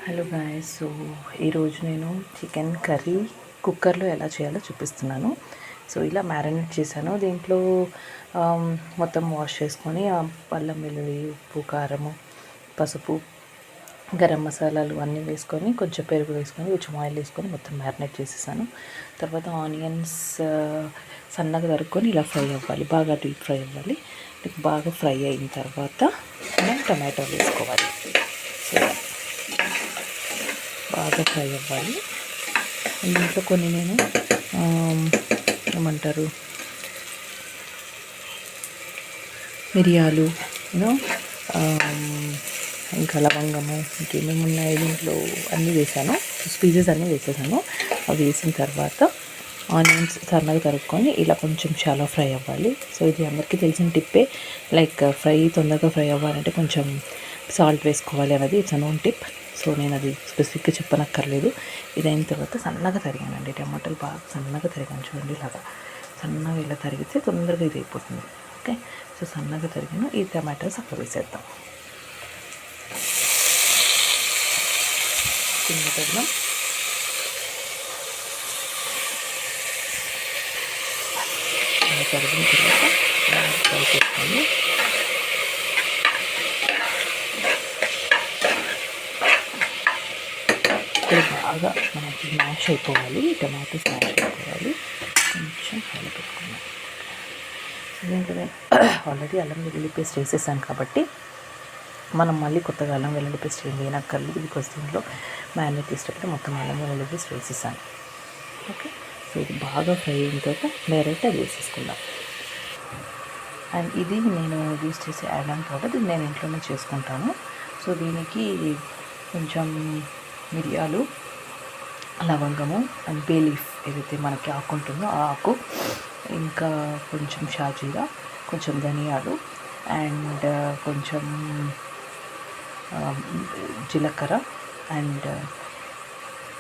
Hello guys. So ఈరోజు నేను chicken curry కుక్కర్లో ఎలా చేయాలో చూపిస్తున్నాను. సో ఇలా మ్యారినేట్ చేశాను. దీంట్లో మొత్తం వాష్ చేసుకొని అల్లం వెల్లుల్లి ఉప్పు కారము పసుపు గరం మసాలాలు అన్నీ వేసుకొని కొంచెం పెరుగు వేసుకొని కొంచెం ఆయిల్ వేసుకొని మొత్తం మ్యారినేట్ చేసేసాను. తర్వాత ఆనియన్స్ సన్నగా తరుక్కొని ఇలా ఫ్రై అవ్వాలి, బాగా డీప్ ఫ్రై అవ్వాలి. బాగా ఫ్రై అయిన తర్వాత మనం టమాటో వేసుకోవాలి. సో బాగా ఫ్రై అవ్వాలి. దీంట్లో కొన్ని నేను ఏమంటారు మిరియాలు ఇంకా లవంగము ఇంకేమేమి ఉన్నాయి దీంట్లో అన్నీ వేసాను. స్పీసెస్ అన్నీ వేసేసాను. అవి వేసిన తర్వాత ఆనియన్స్ సన్నగా తరుక్కొని ఇలా కొంచెం చాలా ఫ్రై అవ్వాలి. సో ఇది అందరికీ తెలిసిన టిప్పే. లైక్ తొందరగా ఫ్రై అవ్వాలంటే కొంచెం సాల్ట్ వేసుకోవాలి అనేది it's a known tip. So నేను అది స్పెసిఫిక్గా చెప్పనక్కర్లేదు. ఇది అయిన తర్వాత సన్నగా తరిగానండి. టమాటాలు బాగా సన్నగా తరిగాను. చూడండి, ఇలాగా సన్నగా ఇలా తరిగితే తొందరగా ఇది అయిపోతుంది. ఓకే, సో సన్నగా తరిగాను. ఈ టమాటాస్ అక్కడ వేసేద్దాం. చిన్న తరిగిన తరిగిన తర్వాత ఫ్రై చేసుకోండి. ఇప్పుడు బాగా మనకి మ్యాష్ అయిపోవాలి, టమాటో స్మాష్ అయిపోవాలి. కొంచెం ఫ్రై పెట్టుకున్నాం. దీంట్లో నేను ఆల్రెడీ అల్లం వెల్లుల్లి పేస్ట్ వేసేసాను కాబట్టి మనం మళ్ళీ కొత్తగా అల్లం వెల్లుల్లి పేస్ట్ ఏం వేయనక్కర్లేదు. బికాస్ దీంట్లో మ్యారినేట్ చేసేటప్పుడు మొత్తం అల్లం వెల్లుల్లి పేస్ట్ వేసేసాను. ఓకే, సో ఇది బాగా ఫ్రై అయిన తర్వాత డైరెక్ట్ అది వేసేసుకుందాం. అండ్ ఇది నేను యూజ్ చేసే యాడమ్ పౌడర్, ఇది నేను ఇంట్లోనే చేసుకుంటాను. సో దీనికి కొంచెం మిరియాలు, లవంగము అండ్ బే లీఫ్ ఏదైతే మనకి ఆకు ఉంటుందో ఆ ఆకు, ఇంకా కొంచెం షాజీరా, కొంచెం ధనియాలు అండ్ కొంచెం జీలకర్ర అండ్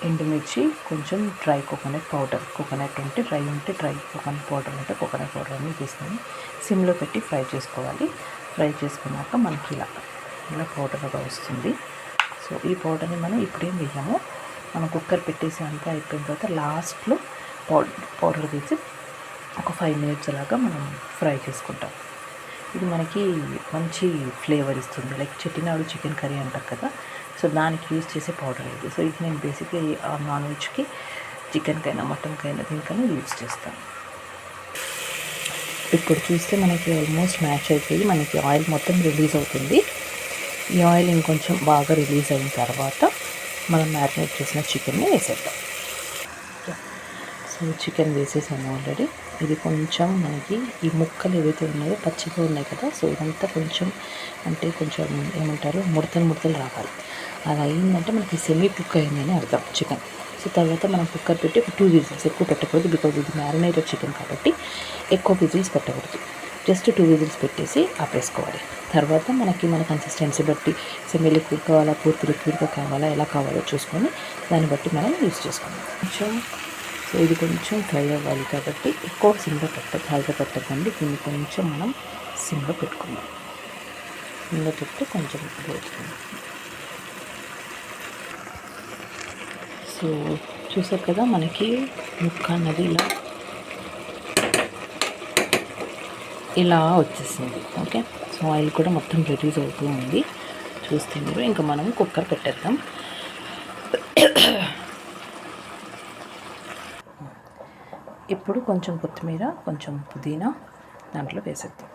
ఎండుమిర్చి, కొంచెం డ్రై కోకోనట్ పౌడర్. కోకోనట్ ఉంటే డ్రై ఉంటే డ్రై, కోకోనట్ పౌడర్ ఉంటే కోకోనట్ పౌడర్ అన్నీ తీసుకొని సిమ్లో పెట్టి ఫ్రై చేసుకోవాలి. ఫ్రై చేసుకున్నాక మనకి ఇలా పౌడర్గా వస్తుంది. సో ఈ పౌడర్ని మనం ఇప్పుడేం వేయము, మనం కుక్కర్ పెట్టేసి అంతా అయిపోయిన తర్వాత లాస్ట్లో పౌడర్ వేసి ఒక 5 minutes అలాగా మనం ఫ్రై చేసుకుంటాం. ఇది మనకి మంచి ఫ్లేవర్ ఇస్తుంది. లైక్ చెట్టినాడు చికెన్ కర్రీ అంటారు కదా, సో దానికి యూజ్ చేసే పౌడర్ ఇది. సో ఇది నేను బేసిక్గా నాన్ వెజ్కి, చికెన్కైనా మటన్కైనా దీనికైనా యూజ్ చేస్తాను. ఇప్పుడు చూస్తే మనకి ఆల్మోస్ట్ మ్యాచ్ అయిపోయి మనకి ఆయిల్ మొత్తం రిలీజ్ అవుతుంది. ఈ ఆయిల్ ఇంకొంచెం బాగా రిలీజ్ అయిన తర్వాత మనం మ్యారినేట్ చేసిన చికెన్ని వేసేద్దాం. సో చికెన్ వేసేసాము ఆల్రెడీ. ఇది కొంచెం మనకి ఈ ముక్కలు ఏవైతే ఉన్నాయో పచ్చిగా ఉన్నాయి కదా, సో ఇదంతా కొంచెం అంటే కొంచెం ఏమంటారు ముడతలు రావాలి. అలా అయిందంటే మనకి సెమీ కుక్ అయిందని అర్థం చికెన్. సో తర్వాత మనం కుక్కర్ పెట్టి ఒక 2 విజిల్స్, ఎక్కువ పెట్టకూడదు బికాజ్ ఇది మ్యారినేటెడ్ చికెన్ కాబట్టి ఎక్కువ విజిల్స్ పెట్టకూడదు. జస్ట్ 2 విజిల్స్ పెట్టేసి ఆపేసుకోవాలి. తర్వాత మన కన్సిస్టెన్సీ బట్టి సెమీ లిక్విడ్ కావాలా, పూర్తి లిక్విడ్గా కావాలా, ఎలా కావాలో చూసుకొని దాన్ని బట్టి మనం యూజ్ చేసుకుందాం. కొంచెం సో ఇది కొంచెం ఫ్రై అవ్వాలి కాబట్టి ఎక్కువ సిమ్లో హైగా పెట్టకండి. దీన్ని కొంచెం మనం సిమ్లో పెట్టుకుందాం. సిమ్లో పెట్టి కొంచెం వేసుకుందాం. సో చూసారు కదా మనకి ముక్క అన్నది ఇలా వచ్చేసింది. ఓకే, సో ఆయిల్ కూడా మొత్తం రిలీజ్ అవుతూ ఉంది చూస్తే మీరు. ఇంకా మనం కుక్కర్ పెట్టేద్దాం. ఇప్పుడు కొంచెం కొత్తిమీర, కొంచెం పుదీనా దాంట్లో వేసేద్దాం.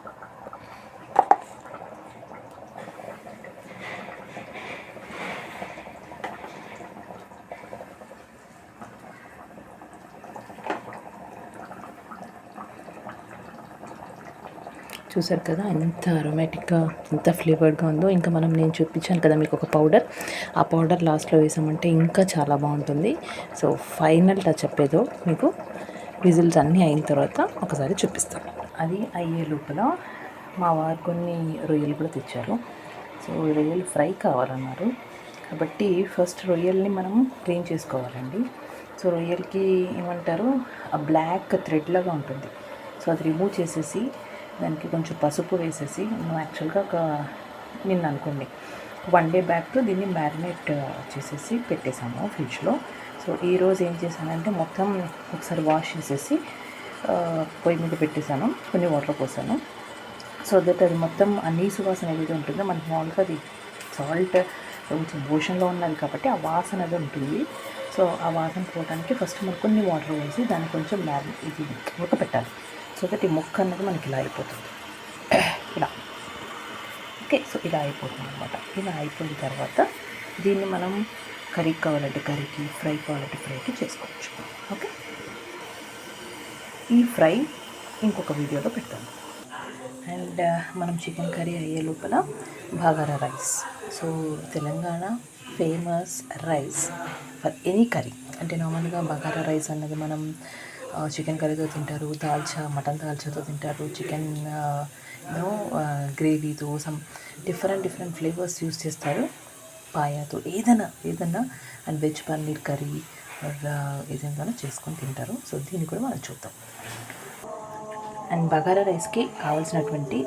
చూసారు కదా ఎంత అరోమాటిక్గా, ఎంత ఫ్లేవర్డ్గా ఉందో. ఇంకా నేను చూపించాను కదా మీకు ఒక పౌడర్, ఆ పౌడర్ లాస్ట్లో వేసామంటే ఇంకా చాలా బాగుంటుంది. సో ఫైనల్ టచ్ చెప్పేదో మీకు విజిల్స్ అన్నీ అయిన తర్వాత ఒకసారి చూపిస్తాను. అది అయ్యే లోపల మా వారు కొన్ని రొయ్యలు కూడా తెచ్చారు. సో రొయ్యలు ఫ్రై కావాలన్నారు కాబట్టి ఫస్ట్ రొయ్యల్ని మనం క్లీన్ చేసుకోవాలండి. సో రొయ్యలకి ఏమంటారు, ఆ బ్లాక్ థ్రెడ్ లాగా ఉంటుంది. సో అది రిమూవ్ చేసేసి దానికి కొంచెం పసుపు వేసేసి, యాక్చువల్గా నిన్న అనుకోండి 1 డే బ్యాక్ దీన్ని మ్యారినేట్ చేసేసి పెట్టేసాము ఫ్రిడ్జ్లో. సో ఈరోజు ఏం చేశానంటే మొత్తం ఒకసారి వాష్ చేసేసి పొయ్యి మీద పెట్టేశాను, కొన్ని వాటర్ పోసాను. సో దట్ అది మొత్తం ఆ నీసు వాసన ఏదైతే ఉంటుందో మనకి మామూలుగా అది సాల్ట్ కొంచెం ఓషన్లో ఉన్నది కాబట్టి ఆ వాసన అది ఉంటుంది. సో ఆ వాసన పోవడానికి ఫస్ట్ మనం కొన్ని వాటర్ వేసి దాన్ని కొంచెం ఇది ఉడకపెట్టాలి. సో దట్ ఈ ముక్క అన్నది మనకి ఇలా అయిపోతుంది, ఇలా. ఓకే, సో ఇలా అయిపోతుంది అనమాట. ఇలా అయిపోయిన తర్వాత దీన్ని మనం కర్రీకి కావాలంటే కర్రీకి, ఫ్రై కావాలంటే ఫ్రైకి చేసుకోవచ్చు. ఓకే, ఈ ఫ్రై ఇంకొక వీడియోలో పెడతాను. అండ్ మనం చికెన్ కర్రీ అయ్యే లోపల bagara rice. So Telangana famous rice for any curry. అంటే నార్మల్గా బగారా రైస్ అన్నది మనం చికెన్ కర్రీతో తింటారు, మటన్ దాల్చాతో తింటారు, చికెన్ గ్రేవీతో, సమ్ డిఫరెంట్ ఫ్లేవర్స్ యూస్ చేస్తారు, పాయాతో, ఏదైనా అండ్ వెజ్ పన్నీర్ కర్రీ ఏదైనా చేసుకొని తింటారు. సో దీన్ని కూడా మనం చూద్దాం. అండ్ బగారా రైస్కి కావాల్సినటువంటి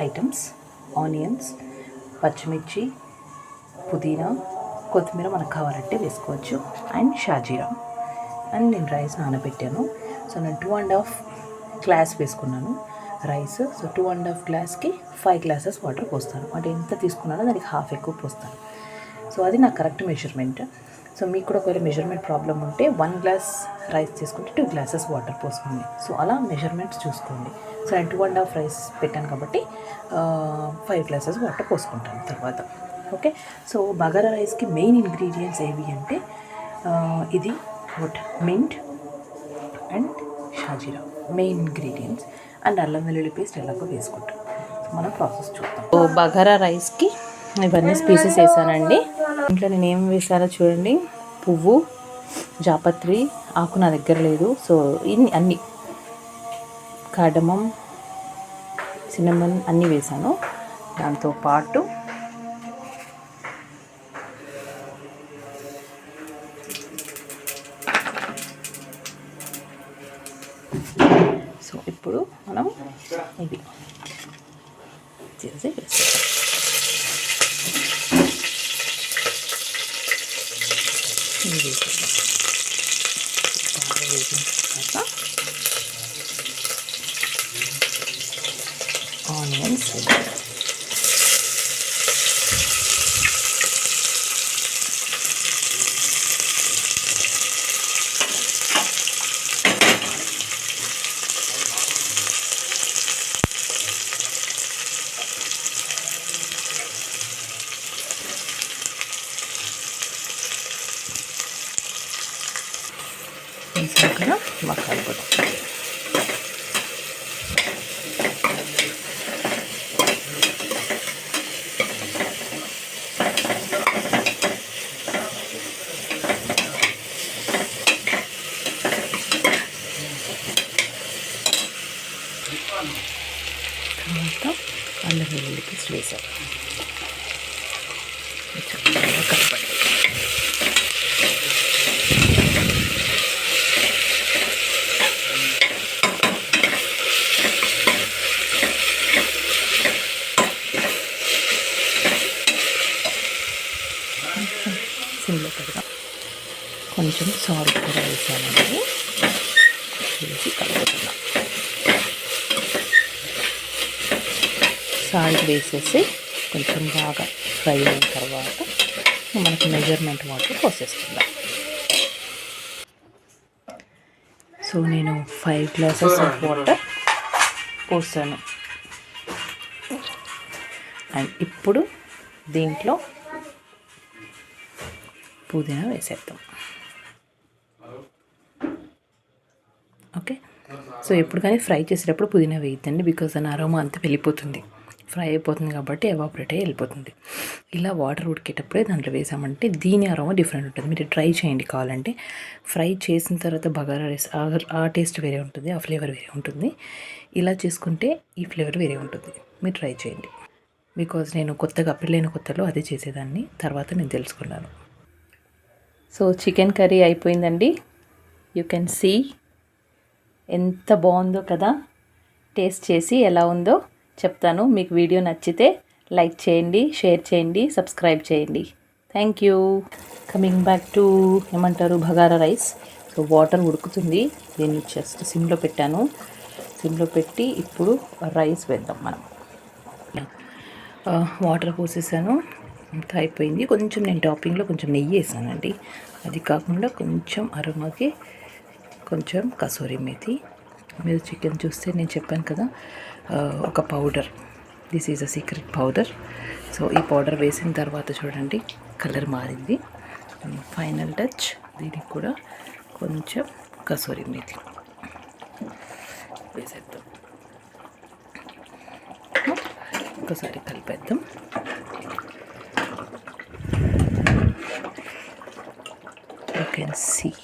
ఐటమ్స్: ఆనియన్స్, పచ్చిమిర్చి, పుదీనా, కొత్తిమీర మనకు కావాలంటే వేసుకోవచ్చు, అండ్ షాజీరా. అండ్ నేను రైస్ నానబెట్టాను. సో నేను 2.5 గ్లాస్ వేసుకున్నాను రైస్. సో 2.5 గ్లాస్కి 5 గ్లాసెస్ వాటర్ పోస్తాను. అంటే ఎంత తీసుకున్నానో దానికి హాఫ్ ఎక్కువ పోస్తాను. సో అది నా కరెక్ట్ మెజర్మెంట్. సో మీకు కూడా ఒకవేళ మెజర్మెంట్ ప్రాబ్లం ఉంటే 1 గ్లాస్ రైస్ తీసుకుంటే 2 గ్లాసెస్ వాటర్ పోసుకోండి. సో అలా మెజర్మెంట్స్ చూసుకోండి. సో నేను 2.5 రైస్ పెట్టాను కాబట్టి 5 గ్లాసెస్ వాటర్ పోసుకుంటాను తర్వాత. ఓకే, సో బగారా రైస్కి మెయిన్ ఇంగ్రీడియంట్స్ ఏవి అంటే ఇది మింట్ అండ్ షాజీరా మెయిన్ ఇంగ్రీడియంట్స్. అండ్ అల్లం వెల్లుల్లి పేస్ట్ ఎలాగో వేసుకుంటాం. సో మనం ప్రాసెస్ చూద్దాం. సో బగారా రైస్కి ఇవన్నీ స్పీసెస్ వేసానండి. ఇంట్లో నేను ఏం వేసానో చూడండి. పువ్వు, జాపత్రి ఆకు నా దగ్గర లేదు. సో అన్నీ కార్డమం, సిన్నమన్ అన్నీ వేసాను. దాంతోపాటు సో ఇప్పుడు మనం ఇది చేసి వేస్తాం. బాగా వేసిన తర్వాత ఆనియన్స్, వేసాక మసాలా పొడి. తర్వాత అల్లం వెల్లుల్లి పేస్ట్ వేసాను. చక్కగా కలపండి. సిమ్లో పెడదాం. కొంచెం సాల్ట్ కూడా వేసానండి. వేసి కలుపుతున్నాం. సాల్ట్ వేసేసి కొంచెం బాగా ఫ్రై అయిన తర్వాత మనకి మెజర్మెంట్ వాటర్ పోసేస్తున్నాం. సో నేను 5 గ్లాసెస్ ఆఫ్ వాటర్ పోసాను. అండ్ ఇప్పుడు దీంట్లో పుదీనా వేసేద్దాం. ఓకే, సో ఎప్పుడు కానీ ఫ్రై చేసేటప్పుడు పుదీనా వేయద్దండి, బికాజ్ దాని అరోమా అంతా వెళ్ళిపోతుంది. ఫ్రై అయిపోతుంది కాబట్టి ఎవాపరేట్ అయ్యి వెళ్ళిపోతుంది. ఇలా వాటర్ ఉడికేటప్పుడే దాంట్లో వేసామంటే దీని అరోమా డిఫరెంట్ ఉంటుంది. మీరు ట్రై చేయండి కావాలంటే. ఫ్రై చేసిన తర్వాత బగారా రైస్ ఆ టేస్ట్ వేరే ఉంటుంది, ఆ ఫ్లేవర్ వేరే ఉంటుంది. ఇలా చేసుకుంటే ఈ ఫ్లేవర్ వేరే ఉంటుంది. మీరు ట్రై చేయండి. బికాజ్ నేను పెళ్ళైన కొత్తలో అదే చేసేదాన్ని, తర్వాత నేను తెలుసుకున్నాను. సో చికెన్ కర్రీ అయిపోయిందండి. యూ కెన్ సీ ఎంత బాగుందో కదా. టేస్ట్ చేసి ఎలా ఉందో చెప్తాను. మీకు వీడియో నచ్చితే లైక్ చేయండి, షేర్ చేయండి, సబ్స్క్రైబ్ చేయండి. Thank you. Coming back to ఏమంటారు బగారా రైస్. సో వాటర్ ఉడుకుతుంది, దీన్ని జస్ట్ సిమ్లో పెట్టాను. సిమ్లో పెట్టి ఇప్పుడు రైస్ వేద్దాం మనం. వాటర్ పోసేసాను, అంతా అయిపోయింది. కొంచెం నేను టాపింగ్లో కొంచెం నెయ్యి వేసానండి. అది కాకుండా కొంచెం అరోమాకి కొంచెం కసూరి మేతి. మీరు చికెన్ చూస్తే నేను చెప్పాను కదా ఒక powder, this is a secret powder. So ఈ పౌడర్ వేసిన తర్వాత చూడండి కలర్ మారింది. ఫైనల్ టచ్ దీనికి కూడా కొంచెం కసూరి మేతి వేసేద్దాం. ఒకసారి కలిపేద్దాం. You can see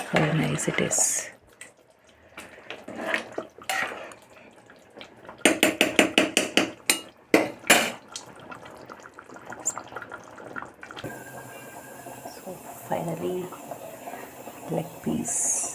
how nice it is. So finally leg piece.